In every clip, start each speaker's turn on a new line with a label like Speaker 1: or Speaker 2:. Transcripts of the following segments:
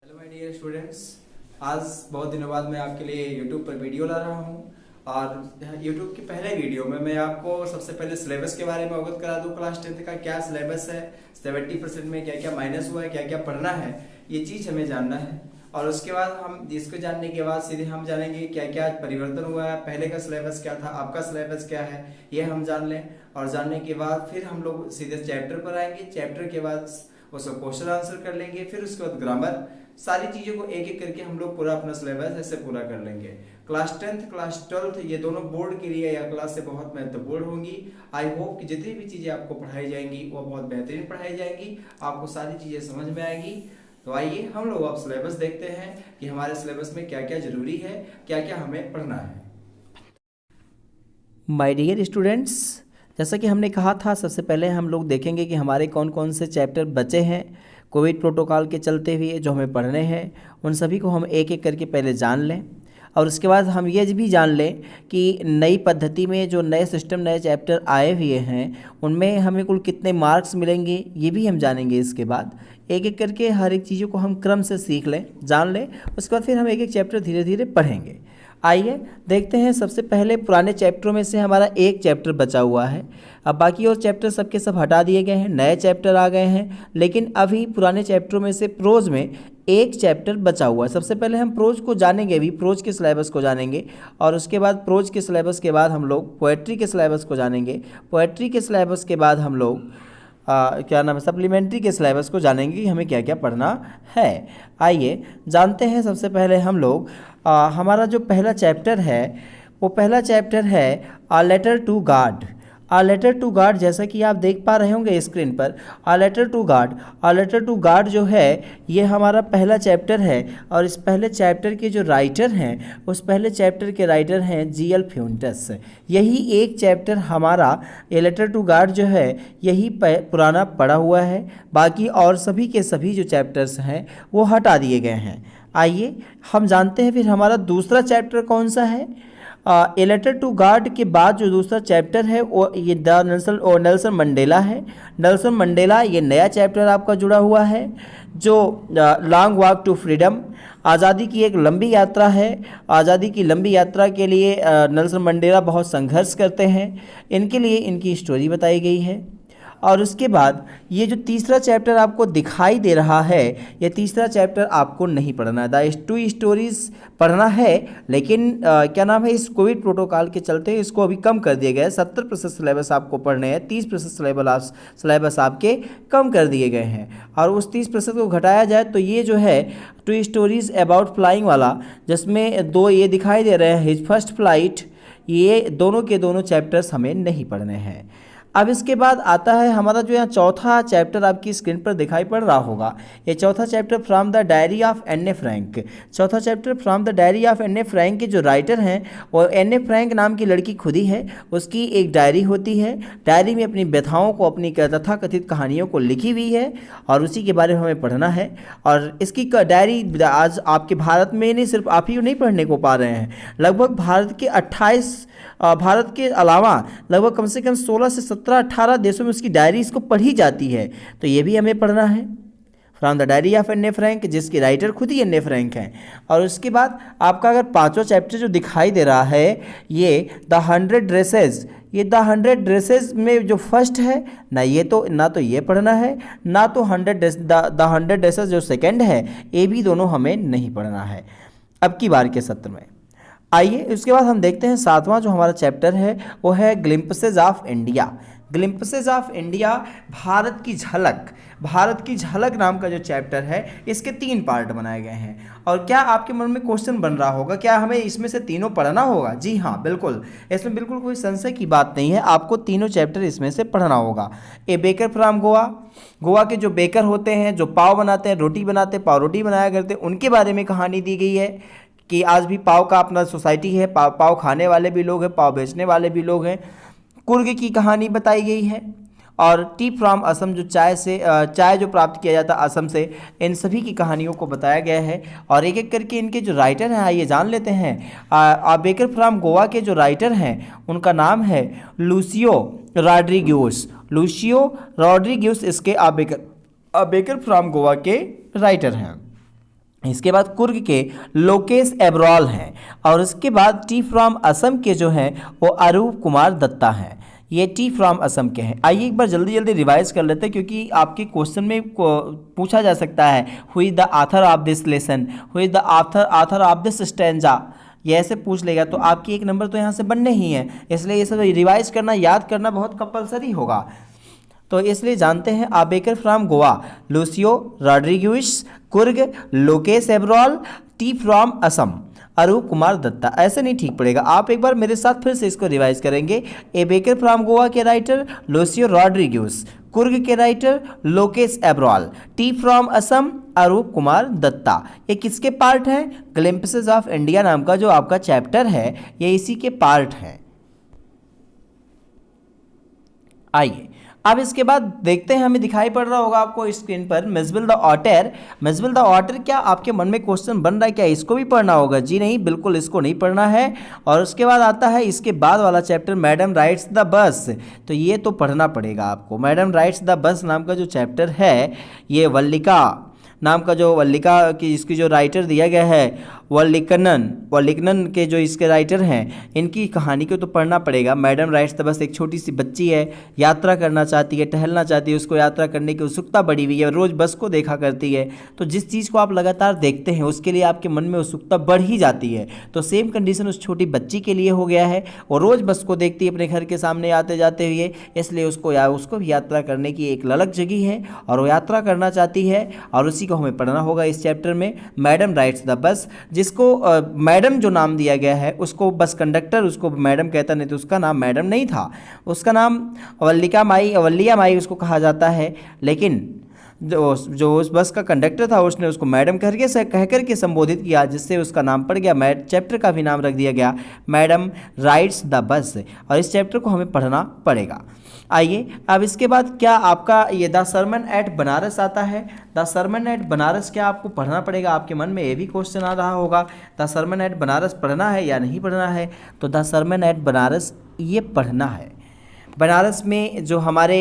Speaker 1: Hello my dear students, आज बहुत दिनों बाद मैं आपके लिए यूट्यूब पर वीडियो ला रहा हूं। और यूट्यूब के पहले वीडियो में मैं आपको सबसे पहले सिलेबस के बारे में अवगत करा दूं। क्लास 10th का क्या सिलेबस है, 70% में क्या क्या माइनस हुआ है, क्या क्या पढ़ना है, ये चीज़ हमें जानना है। और उसके बाद हम इसको जानने के बाद सीधे हम जानेंगे क्या क्या परिवर्तन हुआ है, पहले का सिलेबस क्या था, आपका सिलेबस क्या है, ये हम जान लें। और जानने के बाद फिर हम लोग सीधे चैप्टर पर आएंगे। चैप्टर के बाद उसको क्वेश्चन आंसर कर लेंगे, फिर उसके बाद ग्रामर, सारी चीज़ों को एक एक करके हम लोग पूरा अपना सिलेबस ऐसे पूरा कर लेंगे। क्लास 10th क्लास 12th ये दोनों बोर्ड के लिए यह क्लास से बहुत महत्वपूर्ण होंगी। आई होप कि जितनी भी चीज़ें आपको पढ़ाई जाएंगी वो बहुत बेहतरीन पढ़ाई जाएंगी, आपको सारी चीज़ें समझ में आएंगी। तो आइए हम लोग अब सिलेबस देखते हैं कि हमारे सिलेबस में क्या क्या जरूरी है, क्या क्या हमें पढ़ना है।
Speaker 2: माय डियर स्टूडेंट्स, जैसा कि हमने कहा था, सबसे पहले हम लोग देखेंगे कि हमारे कौन कौन से चैप्टर बचे हैं कोविड प्रोटोकॉल के चलते हुए जो हमें पढ़ने हैं। उन सभी को हम एक एक करके पहले जान लें और उसके बाद हम ये भी जान लें कि नई पद्धति में जो नए सिस्टम नए चैप्टर आए हुए हैं उनमें हमें कुल कितने मार्क्स मिलेंगे, ये भी हम जानेंगे। इसके बाद एक एक करके हर एक चीज़ों को हम क्रम से सीख लें, जान लें, उसके बाद फिर हम एक एक चैप्टर धीरे धीरे पढ़ेंगे। आइए देखते हैं। सबसे पहले पुराने चैप्टरों में से हमारा एक चैप्टर बचा हुआ है। अब बाकी और चैप्टर सबके सब हटा दिए गए हैं, नए चैप्टर आ गए हैं, लेकिन अभी पुराने चैप्टरों में से प्रोज में एक चैप्टर बचा हुआ है। सबसे पहले हम प्रोज को जानेंगे, अभी प्रोज के सिलेबस को जानेंगे और उसके बाद प्रोज के सिलेबस के बाद हम लोग पोएट्री के सिलेबस को जानेंगे। पोएट्री के सिलेबस के बाद हम लोग सप्लीमेंट्री के सिलेबस को जानेंगे कि हमें क्या क्या पढ़ना है। आइए जानते हैं। सबसे पहले हम लोग हमारा जो पहला चैप्टर है वो पहला चैप्टर है a letter to God. A letter to God, जैसा कि आप देख पा रहे होंगे स्क्रीन पर, a letter to God. A letter to God जो है ये हमारा पहला चैप्टर है और इस पहले चैप्टर के जो राइटर हैं उस पहले चैप्टर के राइटर हैं जी.एल. फ्यूंटस। यही एक चैप्टर हमारा ए लेटर टू गॉड जो है यही पुराना पड़ा हुआ है, बाकी और सभी के सभी जो चैप्टर्स हैं वो हटा दिए गए हैं। आइए हम जानते हैं फिर हमारा दूसरा चैप्टर कौन सा है। ए लेटर टू गॉड के बाद जो दूसरा चैप्टर है वो ये नेल्सन मंडेला है। नेल्सन मंडेला ये नया चैप्टर आपका जुड़ा हुआ है जो लॉन्ग वॉक टू फ्रीडम, आज़ादी की एक लंबी यात्रा है। आज़ादी की लंबी यात्रा के लिए नेल्सन मंडेला बहुत संघर्ष करते हैं, इनके लिए इनकी स्टोरी बताई गई है। और उसके बाद ये जो तीसरा चैप्टर आपको दिखाई दे रहा है ये तीसरा चैप्टर आपको नहीं पढ़ना है। द टू स्टोरीज पढ़ना है, लेकिन क्या नाम है, इस कोविड प्रोटोकॉल के चलते इसको अभी कम कर दिया गया है। 70% सिलेबस आपको पढ़ने हैं, 30% सिलेबस आपके कम कर दिए गए हैं। और उस 30% को घटाया जाए तो ये जो है टू स्टोरीज अबाउट फ्लाइंग वाला, जिसमें दो ये दिखाई दे रहे हैं हिज फर्स्ट फ्लाइट, ये दोनों के दोनों चैप्टर्स हमें नहीं पढ़ने हैं। अब इसके बाद आता है हमारा जो यहाँ चौथा चैप्टर आपकी स्क्रीन पर दिखाई पड़ रहा होगा। ये चौथा chapter from the diary of N A Frank. चौथा chapter from the diary of N A Frank के जो राइटर हैं वो एन ए फ्रैंक नाम की लड़की खुद ही है। उसकी एक डायरी होती है, डायरी में अपनी व्यथाओं को, अपनी तथाकथित कहानियों को लिखी हुई है और उसी के बारे में हमें पढ़ना है। और इसकी डायरी आज आपके भारत में नहीं, सिर्फ आप ही नहीं पढ़ने को पा रहे हैं, लगभग भारत के अलावा लगभग कम से कम 16 से 17-18 देशों में उसकी डायरी इसको पढ़ी जाती है। तो ये भी हमें पढ़ना है, from the diary of N A Frank, जिसके राइटर खुद ही एन ए फ्रैंक हैं। और उसके बाद आपका अगर पांचवा चैप्टर जो दिखाई दे रहा है ये द 100 ड्रेसेस, ये द 100 ड्रेसेस में जो फर्स्ट है ना तो ये पढ़ना है, ना तो द 100 ड्रेसेस जो सेकेंड है, ये भी दोनों हमें नहीं पढ़ना है अब की बार के सत्र में। आइए उसके बाद हम देखते हैं सातवां जो हमारा चैप्टर है वो है glimpses of India. Glimpses of India, Bharat की झलक। भारत की झलक नाम का जो चैप्टर है इसके 3 पार्ट बनाए गए हैं। और क्या आपके मन में क्वेश्चन बन रहा होगा, क्या हमें इसमें से तीनों पढ़ना होगा? जी हाँ, बिल्कुल, इसमें बिल्कुल कोई संशय की बात नहीं है, आपको तीनों चैप्टर इसमें से पढ़ना होगा। ए बेकर फ्रॉम गोवा, गोवा के जो बेकर होते हैं, जो पाव बनाते हैं, रोटी बनाते हैं, पाव रोटी बनाया करते हैं, उनके बारे में कहानी दी गई है कि आज भी पाव का अपना सोसाइटी है, पाव खाने वाले भी लोग हैं, पाव बेचने वाले भी लोग हैं। कुर्ग की कहानी बताई गई है। और टी फ्रॉम असम, जो चाय जो प्राप्त किया जाता असम से, इन सभी की कहानियों को बताया गया है। और एक एक करके इनके जो राइटर हैं आइए जान लेते हैं। बेकर फ्रॉम गोवा के जो राइटर हैं उनका नाम है लूसियो रॉड्रिग्यूस। लूसियो रॉड्रिग्यूस इसके बेकर फ्रॉम गोवा के राइटर हैं। इसके बाद कुर्ग के लोकेश एब्रॉल हैं, और उसके बाद टी फ्रॉम असम के जो हैं वो अरूप कुमार दत्ता हैं। ये टी फ्रॉम असम के हैं। आइए एक बार जल्दी जल्दी रिवाइज कर लेते हैं, क्योंकि आपके क्वेश्चन में पूछा जा सकता है who is the author of this lesson, who is the author of this stanza, ये ऐसे पूछ लेगा तो आपकी एक नंबर तो यहाँ से बनने ही है। इसलिए ये सब रिवाइज करना, याद करना बहुत कंपलसरी होगा। तो इसलिए जानते हैं a baker from Goa, Lucio Rodrigues, Coorg Lokesh Abrol, tea from Assam Arup Kumar Datta. ऐसे नहीं ठीक पड़ेगा, आप एक बार मेरे साथ फिर से इसको रिवाइज करेंगे। ए बेकर फ्रॉम गोवा के राइटर लूसियो रॉड्रिग्यूस, कुर्ग के writer Lokesh Abrol, tea from Assam Arup Kumar Datta. ये किसके पार्ट हैं? ग्लिम्पसेस ऑफ इंडिया नाम का जो आपका चैप्टर है ये इसी के पार्ट है। आइए अब इसके बाद देखते हैं, हमें दिखाई पड़ रहा होगा आपको स्क्रीन पर मिसबिल द ऑटर। मिसबिल द ऑटर, क्या आपके मन में क्वेश्चन बन रहा है क्या इसको भी पढ़ना होगा? जी नहीं, बिल्कुल इसको नहीं पढ़ना है। और उसके बाद आता है इसके बाद वाला chapter madam rights the bus, तो ये तो पढ़ना पड़ेगा आपको। मैडम राइट्स द बस नाम का जो चैप्टर है, ये वल्लिका नाम का जो वल्लिका की इसकी जो राइटर दिया गया है वल्लिकनन के जो इसके राइटर हैं, इनकी कहानी को तो पढ़ना पड़ेगा। मैडम राइट्स द बस, एक छोटी सी बच्ची है, यात्रा करना चाहती है, टहलना चाहती है, उसको यात्रा करने की उत्सुकता बढ़ी हुई है, रोज़ बस को देखा करती है। तो जिस चीज़ को आप लगातार देखते हैं उसके लिए आपके मन में उत्सुकता बढ़ ही जाती है। तो सेम कंडीशन उस छोटी बच्ची के लिए हो गया है। वो रोज़ बस को देखती है अपने घर के सामने आते जाते हुए, इसलिए उसको भी यात्रा करने की एक ललक जगी है और वो यात्रा करना चाहती है, और उसी को हमें पढ़ना होगा इस चैप्टर में। मैडम राइट्स द बस, जिसको मैडम जो नाम दिया गया है उसको बस कंडक्टर उसको मैडम कहता, नहीं तो उसका नाम मैडम नहीं था, उसका नाम वल्लिया माई उसको कहा जाता है। लेकिन जो उस बस का कंडक्टर था उसने उसको मैडम कह करके संबोधित किया, जिससे उसका नाम पड़ गया, चैप्टर का भी नाम रख दिया गया मैडम राइड्स द बस। और इस चैप्टर को हमें पढ़ना पड़ेगा। आइए अब इसके बाद क्या आपका ये द सरमन एट बनारस आता है। द सरमन एट बनारस क्या आपको पढ़ना पड़ेगा? आपके मन में ये भी क्वेश्चन आ रहा होगा, द सरमन एट बनारस पढ़ना है या नहीं पढ़ना है? तो द सरमन एट बनारस ये पढ़ना है। बनारस में जो हमारे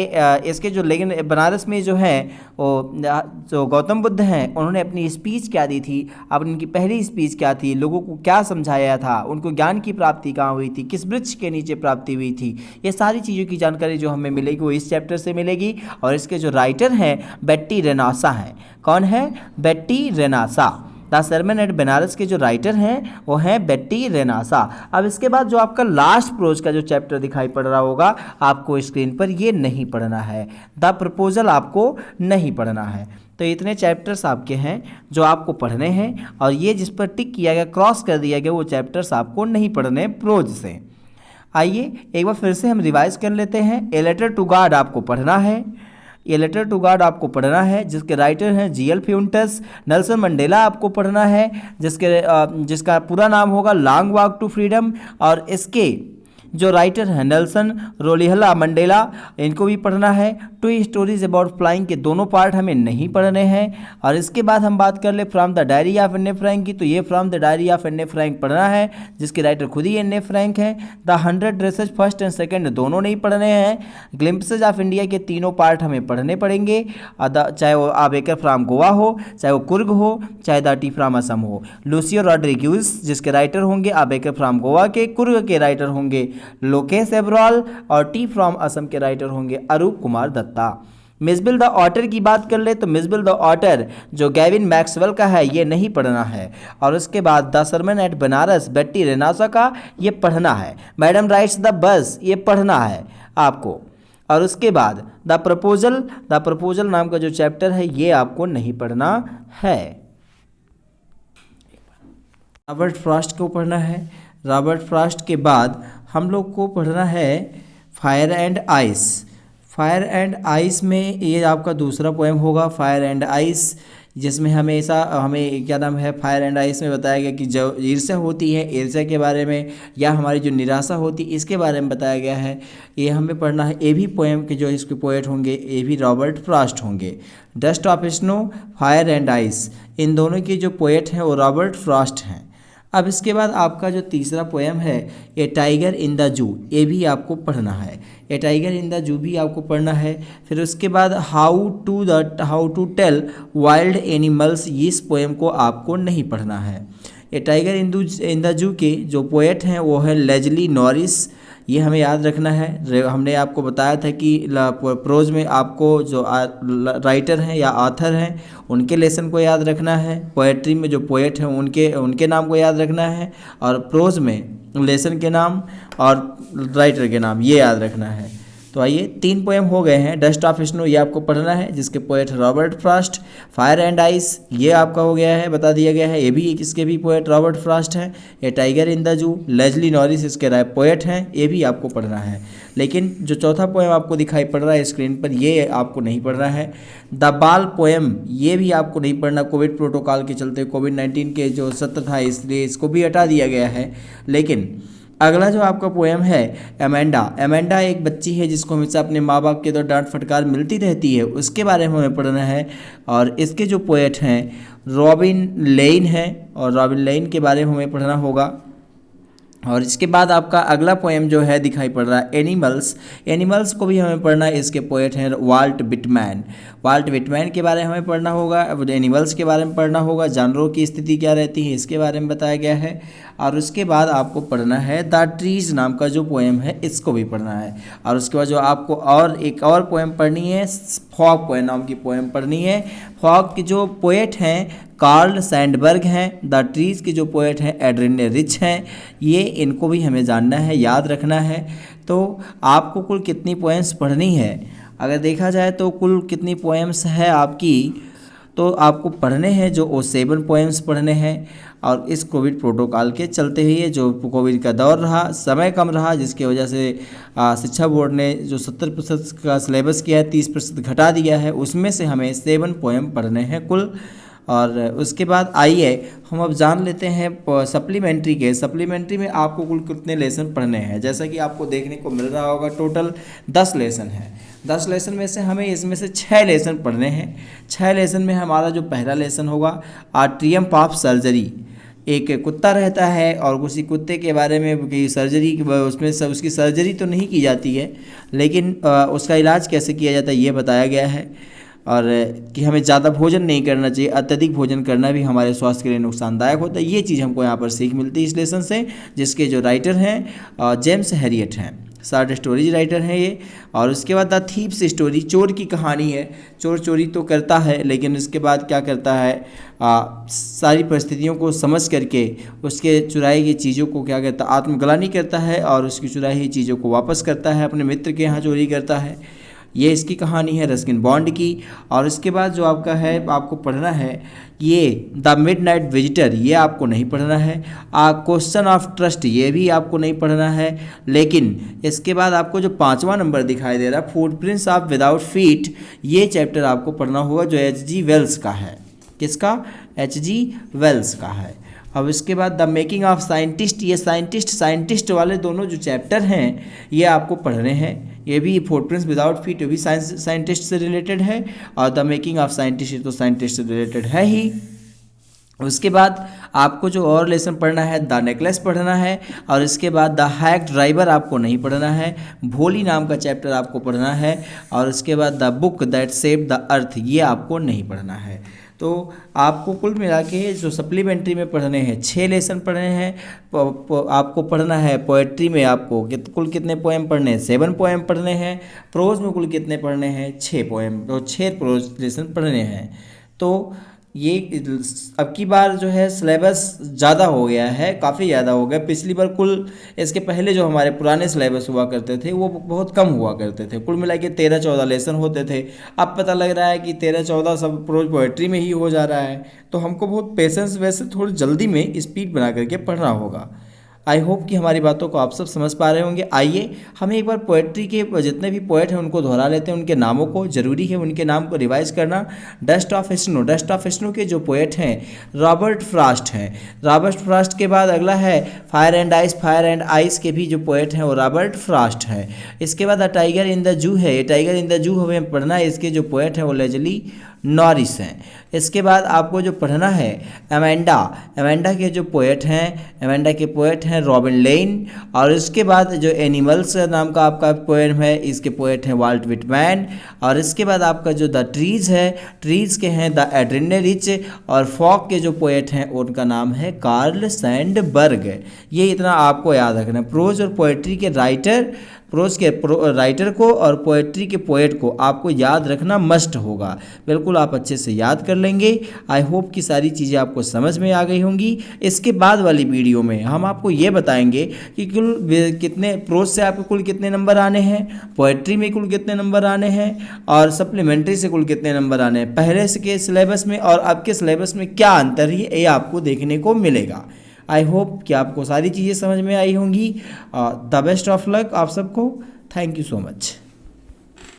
Speaker 2: इसके जो, लेकिन बनारस में जो है वो जो गौतम बुद्ध हैं उन्होंने अपनी स्पीच क्या दी थी, अब उनकी पहली स्पीच क्या थी, लोगों को क्या समझाया था, उनको ज्ञान की प्राप्ति कहाँ हुई थी, किस वृक्ष के नीचे प्राप्ति हुई थी, ये सारी चीज़ों की जानकारी जो हमें मिलेगी वो इस चैप्टर से मिलेगी। और इसके जो राइटर हैं बेट्टी रेनासा हैं। कौन है? बेट्टी Renaissance. The Sarman eight Banaras के जो राइटर हैं वो हैं बेट्टी रेनासा। अब इसके बाद जो आपका लास्ट प्रोज का जो चैप्टर दिखाई पड़ रहा होगा आपको स्क्रीन पर, ये नहीं पढ़ना है। द प्रपोजल आपको नहीं पढ़ना है। तो इतने चैप्टर्स आपके हैं जो आपको पढ़ने हैं, और ये जिस पर टिक किया गया, क्रॉस कर दिया गया, वो चैप्टर्स आपको नहीं पढ़ने प्रोज से। आइए एक बार फिर से हम रिवाइज कर लेते हैं। ए लेटर टू गॉड आपको पढ़ना है। ये लेटर टू गॉड आपको पढ़ना है, जिसके राइटर हैं जीएल फ्यूंटस। नेल्सन मंडेला आपको पढ़ना है, जिसका पूरा नाम होगा लॉन्ग वॉक टू फ्रीडम। और इसके जो राइटर हैं नेल्सन रोलिहला मंडेला, इनको भी पढ़ना है। टू स्टोरीज अबाउट फ्लाइंग के दोनों पार्ट हमें नहीं पढ़ने हैं। और इसके बाद हम बात कर ले from the diary of N A Frank की, तो ये from the diary of N A Frank पढ़ना है, जिसके राइटर खुद ही एन ए फ्रैंक हैं। The 100 dresses first and second दोनों नहीं पढ़ने हैं। ग्लिम्पसेज ऑफ इंडिया के तीनों पार्ट हमें पढ़ने पड़ेंगे, चाहे वो आबेकर फ्रॉम गोवा हो, चाहे वो कुर्ग हो, चाहे द टी फ्रॉम असम हो। लूसियो रॉड्रिग्यूस जिसके राइटर होंगे आबेकर फ्रॉम गोवा के, कुर्ग के राइटर होंगे लोकेश एब्रॉल, और टी फ्रॉम असम के राइटर होंगे अरूप कुमार दत्ता। मिसबिल द ऑटर की बात कर ले तो मिसबिल द ऑटर जो गैविन मैक्सवेल का है ये नहीं पढ़ना है। और उसके बाद the Sarman eight Banaras bed tea Renaissance का ये पढ़ना है। मैडम राइट्स द बस ये पढ़ना है आपको। और उसके बाद द प्रपोजल नाम का जो चैप्टर है ये आपको नहीं पढ़ना है। रॉबर्ट फ्रॉस्ट को पढ़ना है। रॉबर्ट फ्रॉस्ट के बाद हम लोग को पढ़ना है fire and ice. Fire and ice में ये आपका दूसरा पोएम होगा, फायर एंड आइस, जिसमें हमें क्या नाम है, फायर एंड आइस में बताया गया कि जो ईर्ष्या होती है, ईर्ष्या के बारे में, या हमारी जो निराशा होती है इसके बारे में बताया गया है। ये हमें पढ़ना है। ये भी पोएम के जो इसके पोएट होंगे ये भी रॉबर्ट फ्रॉस्ट होंगे। Dust of snow, fire and ice, इन दोनों के जो पोएट हैं वो रॉबर्ट फ्रॉस्ट हैं। अब इसके बाद आपका जो तीसरा पोएम है ए टाइगर इन द जू, ये भी आपको पढ़ना है। ए टाइगर इन द जू भी आपको पढ़ना है। फिर उसके बाद how to tell wild animals, इस पोएम को आपको नहीं पढ़ना है। ए टाइगर इन द जू के जो पोएट हैं वो है लेजली नॉरिस, ये हमें याद रखना है। हमने आपको बताया था कि प्रोज में आपको जो राइटर हैं या ऑथर हैं उनके लेसन को याद रखना है, पोएट्री में जो पोएट हैं उनके नाम को याद रखना है, और प्रोज में लेसन के नाम और राइटर के नाम ये याद रखना है। तो आइए 3 पोएम हो गए हैं। डस्ट ऑफ स्नो ये आपको पढ़ना है, जिसके poet Robert Frost. Fire and ice ये आपका हो गया है, बता दिया गया है, ये भी इसके भी पोएट रॉबर्ट फ्रॉस्ट हैं। A tiger in the zoo, Leslie Norris इसके पोएट हैं, ये भी आपको पढ़ना है। लेकिन जो चौथा पोएम आपको दिखाई पड़ रहा है स्क्रीन पर, ये आपको नहीं पढ़ना है। द बाल पोएम ये भी आपको नहीं पढ़ना, कोविड प्रोटोकॉल के चलते, कोविड-19 के जो सत्र था इसलिए इसको भी हटा दिया गया है। लेकिन अगला जो आपका पोएम है एमेंडा एक बच्ची है जिसको हमेशा अपने माँ बाप के द्वारा डांट फटकार मिलती रहती है, उसके बारे में हमें पढ़ना है। और इसके जो पोएट हैं रॉबिन लेन हैं, और रॉबिन लेन के बारे में हमें पढ़ना होगा। और इसके बाद आपका अगला पोएम जो है दिखाई पड़ रहा है एनिमल्स को भी हमें पढ़ना है। इसके पोएट हैं वाल्ट विटमैन के बारे में हमें पढ़ना होगा। अब एनिमल्स के बारे में पढ़ना होगा, जानवरों की स्थिति क्या रहती है इसके बारे में बताया गया है। और उसके बाद आपको पढ़ना है द ट्रीज नाम का जो पोएम है इसको भी पढ़ना है। और उसके बाद जो आपको एक और पोएम पढ़नी है, फॉग पोएम नाम की पोएम पढ़नी है। फॉग के जो पोएट हैं कार्ल सैंडबर्ग हैं, द ट्रीज़ के जो पोएट हैं एड्रिन रिच हैं, ये इनको भी हमें जानना है, याद रखना है। तो आपको कुल कितनी पोएम्स पढ़नी है, अगर देखा जाए तो कुल कितनी पोएम्स है आपकी, तो आपको पढ़ने हैं जो 7 पोएम्स पढ़ने हैं। और इस कोविड प्रोटोकॉल के चलते हुए जो कोविड का दौर रहा, समय कम रहा, जिसकी वजह से शिक्षा बोर्ड ने जो 70% का सिलेबस किया है 30% घटा दिया है, उसमें से हमें 7 पोएम पढ़ने हैं कुल। और उसके बाद आइए हम अब जान लेते हैं सप्लीमेंट्री में आपको कुल कितने लेसन पढ़ने हैं। जैसा कि आपको देखने को मिल रहा होगा टोटल 10 लेसन है। 10 लेसन में से हमें इसमें से 6 लेसन पढ़ने हैं। 6 लेसन में हमारा जो पहला लेसन होगा ट्रियम्फ ऑफ सर्जरी। एक कुत्ता रहता है और उसी कुत्ते के बारे में कि सर्जरी उसमें सब उसकी सर्जरी तो नहीं की जाती है, लेकिन उसका इलाज कैसे किया जाता है ये बताया गया है। और कि हमें ज़्यादा भोजन नहीं करना चाहिए, अत्यधिक भोजन करना भी हमारे स्वास्थ्य के लिए नुकसानदायक होता है। ये चीज़ हमको यहाँ पर सीख मिलती है इस लेसन से, जिसके जो राइटर हैं जेम्स हैरियट हैं, शॉर्ट स्टोरीज राइटर हैं ये। और उसके बाद द थीव्स स्टोरी, चोर की कहानी है। चोर चोरी तो करता है लेकिन उसके बाद क्या करता है, सारी परिस्थितियों को समझ करके उसके चुराई गई चीज़ों को क्या करता है, आत्मग्लानि करता है और उसकी चुराई हुई चीज़ों को वापस करता है, अपने मित्र के यहाँ चोरी करता है। ये इसकी कहानी है रस्किन बॉन्ड की। और इसके बाद जो आपका है आपको पढ़ना है ये द मिडनाइट विजिटर, ये आपको नहीं पढ़ना है। क्वेश्चन ऑफ ट्रस्ट ये भी आपको नहीं पढ़ना है। लेकिन इसके बाद आपको जो 5वां नंबर दिखाई दे रहा है फुटप्रिंट्स ऑफ विदाउट फीट, ये चैप्टर आपको पढ़ना होगा जो H.G. वेल्स का है। किसका? H.G. वेल्स का है। अब इसके बाद द मेकिंग ऑफ साइंटिस्ट, ये साइंटिस्ट वाले दोनों जो चैप्टर हैं ये आपको पढ़ने हैं। ये भी फुटप्रिंट्स विदाउट फीट भी साइंटिस्ट से रिलेटेड है, और द मेकिंग ऑफ साइंटिस्ट तो साइंटिस्ट से रिलेटेड है ही। उसके बाद आपको जो और लेसन पढ़ना है द नेकलेस पढ़ना है। और इसके बाद द हैक ड्राइवर आपको नहीं पढ़ना है। भोली नाम का चैप्टर आपको पढ़ना है। और उसके बाद the book that saved the earth, ये आपको नहीं पढ़ना है। तो आपको कुल मिला के जो सप्लीमेंट्री में पढ़ने हैं 6 लेसन पढ़ने हैं। आपको पढ़ना है पोएट्री में आपको कुल कितने पोएम पढ़ने हैं, 7 पोएम पढ़ने हैं। प्रोज में कुल कितने पढ़ने हैं, 6 पोएम, तो 6 प्रोज लेसन पढ़ने हैं। तो ये अब की बार जो है सिलेबस ज़्यादा हो गया है, काफ़ी ज़्यादा हो गया। पिछली बार कुल इसके पहले जो हमारे पुराने सिलेबस हुआ करते थे वो बहुत कम हुआ करते थे, कुल मिला के 13-14 लेसन होते थे। अब पता लग रहा है कि 13-14 सब प्रोज पोएट्री में ही हो जा रहा है। तो हमको बहुत पेशेंस वैसे थोड़ी जल्दी में स्पीड बना करके पढ़ना होगा। आई होप कि हमारी बातों को आप सब समझ पा रहे होंगे। आइए हम एक बार पोएट्री के जितने भी पोएट हैं उनको दोहरा लेते हैं, उनके नामों को, ज़रूरी है उनके नाम को रिवाइज करना। डस्ट ऑफ स्नो के जो पोएट हैं रॉबर्ट फ्रॉस्ट हैं। रॉबर्ट फ्रॉस्ट के बाद अगला है फायर एंड आइस के भी जो पोएट हैं वो रॉबर्ट फ्रॉस्ट हैं। इसके बाद टाइगर इन द जू है, ये टाइगर इन द जू हमें पढ़ना है, इसके जो पोएट हैं वो लेजली नॉरिस हैं। इसके बाद आपको जो पढ़ना है अमेंडा के जो पोएट हैं रॉबिन लेन। और इसके बाद जो एनिमल्स नाम का आपका पोएम है, इसके पोएट हैं वाल्ट विटमैन। और इसके बाद आपका जो द ट्रीज़ के हैं द एड्रेनरिच। और फॉक के जो पोएट हैं उनका नाम है कार्ल सैंडबर्ग। ये इतना आपको याद रखना। प्रोज और पोएट्री के राइटर को और पोएट्री के पोएट को आपको याद रखना मस्ट होगा। बिल्कुल आप अच्छे से याद कर लेंगे। आई होप कि सारी चीज़ें आपको समझ में आ गई होंगी। इसके बाद वाली वीडियो में हम आपको ये बताएंगे कि कुल कितने प्रोज से आपको कुल कितने नंबर आने हैं, पोएट्री में कुल कितने नंबर आने हैं, और सप्लीमेंट्री से कुल कितने नंबर आने हैं। पहले के सिलेबस में और अब के सिलेबस में क्या अंतर है ये आपको देखने को मिलेगा। आई होप कि आपको सारी चीज़ें समझ में आई होंगी। द बेस्ट ऑफ लक आप सबको। Thank you so much.